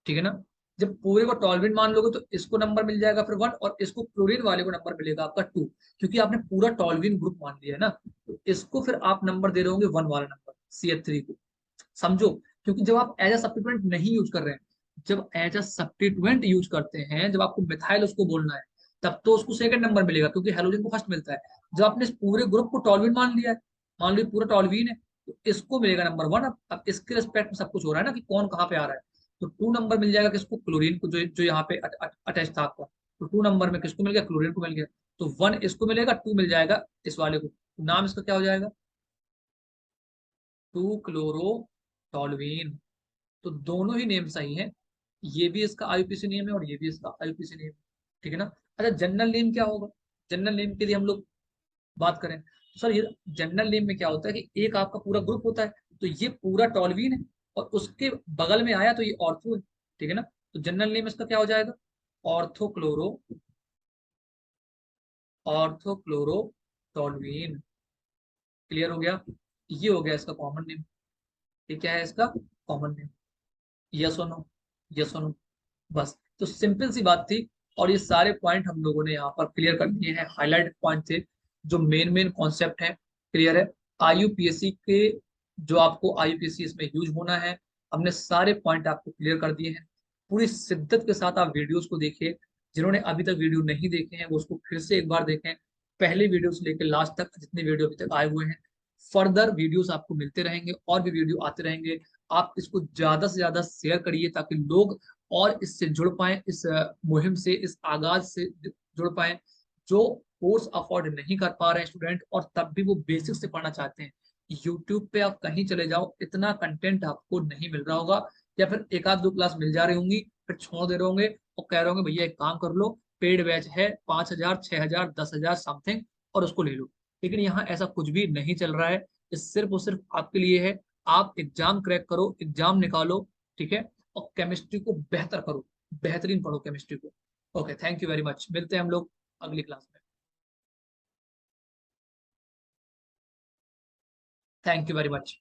ठीक है ना, जब पूरे को टॉलविन मान लोगे तो इसको नंबर मिल जाएगा फिर वन, और इसको क्लोरीन वाले को नंबर मिलेगा आपका टू, क्योंकि आपने पूरा टॉलविन ग्रुप मान लिया है ना। तो इसको फिर आप नंबर दे रहे होंगे वन वाला नंबर, CH3 को, समझो। क्योंकि जब आप एज अ सब्स्टिट्यूएंट नहीं यूज कर रहे हैं, जब एज अ सब्स्टिट्यूएंट यूज करते हैं, जब आपको मिथाइल उसको बोलना है, तब तो उसको सेकंड नंबर मिलेगा, क्योंकि हेलोजन को फर्स्ट मिलता है। जब आपने इस पूरे ग्रुप को टॉलविन मान लिया है, मान लो पूरा टॉलविन है, तो इसको मिलेगा नंबर वन। अब इसके रिस्पेक्ट में सब कुछ हो रहा है ना, कि कौन कहाँ पे आ रहा है। तो टू नंबर मिल जाएगा किसको, क्लोरीन को, जो जो यहाँ पे अटैच था आपका। तो टू नंबर में किसको मिल गया, क्लोरीन को मिल गया। तो वन इसको मिलेगा, टू मिल जाएगा इस वाले को। तो नाम इसका क्या हो जाएगा, टू क्लोरो टॉलवीन। तो दोनों ही नेम सही है, ये भी इसका IUPAC नेम है और ये भी इसका IUPAC नेम है, ठीक है ना। अच्छा, जनरल नेम क्या होगा, जनरल नेम के लिए हम लोग बात करें तो सर ये जनरल नेम में क्या होता है कि एक आपका पूरा ग्रुप होता है, तो ये पूरा टॉलवीन है, और उसके बगल में आया तो ये ऑर्थो है, ठीक है ना। तो जनरल नेम इसका क्या हो जाएगा, ऑर्थोक्लोरो, ऑर्थोक्लोरो टॉलवीन। क्लियर हो गया। ये हो गया इसका कॉमन नेम। ये क्या है इसका कॉमन नेम, यस और नो, यस और नो, बस। तो सिंपल सी बात थी, और ये सारे पॉइंट हम लोगों ने यहाँ पर क्लियर कर दिए हैं, हाईलाइट पॉइंट थे। जो मेन मेन कॉन्सेप्ट है क्लियर है। आईयूपीएससी के जो आपको आईयूपीएससी इसमें यूज होना है, हमने सारे पॉइंट आपको क्लियर कर दिए हैं। पूरी शिद्दत के साथ आप वीडियोस को देखिए। जिन्होंने अभी तक वीडियो नहीं देखे हैं वो उसको फिर से एक बार देखें, पहले वीडियो से लेकर लास्ट तक जितने वीडियो अभी तक आए हुए हैं। फर्दर वीडियोस आपको मिलते रहेंगे और भी वीडियो आते रहेंगे। आप इसको ज्यादा से ज्यादा शेयर करिए ताकि लोग और इससे जुड़ पाए, इस मुहिम से, इस आगाज से जुड़ पाए। जो कोर्स अफोर्ड नहीं कर पा रहे हैं स्टूडेंट और तब भी वो बेसिक से पढ़ना चाहते हैं, यूट्यूब पे आप कहीं चले जाओ इतना कंटेंट आपको नहीं मिल रहा होगा, या फिर एक आध दो क्लास मिल जा रही होंगी फिर छोड़ दे रहे होंगे और कह रहे होंगे भैया एक काम कर लो, पेड बैच है 5,000 6,000 10,000 समथिंग और उसको ले लो। लेकिन यहाँ ऐसा कुछ भी नहीं चल रहा है। ये सिर्फ और सिर्फ आपके लिए है। आप एग्जाम क्रैक करो, एग्जाम निकालो, ठीक है, और केमिस्ट्री को बेहतर करो, बेहतरीन पढ़ो केमिस्ट्री को। Okay, thank you very much, मिलते हैं हम लोग अगली क्लास में। Thank you very much.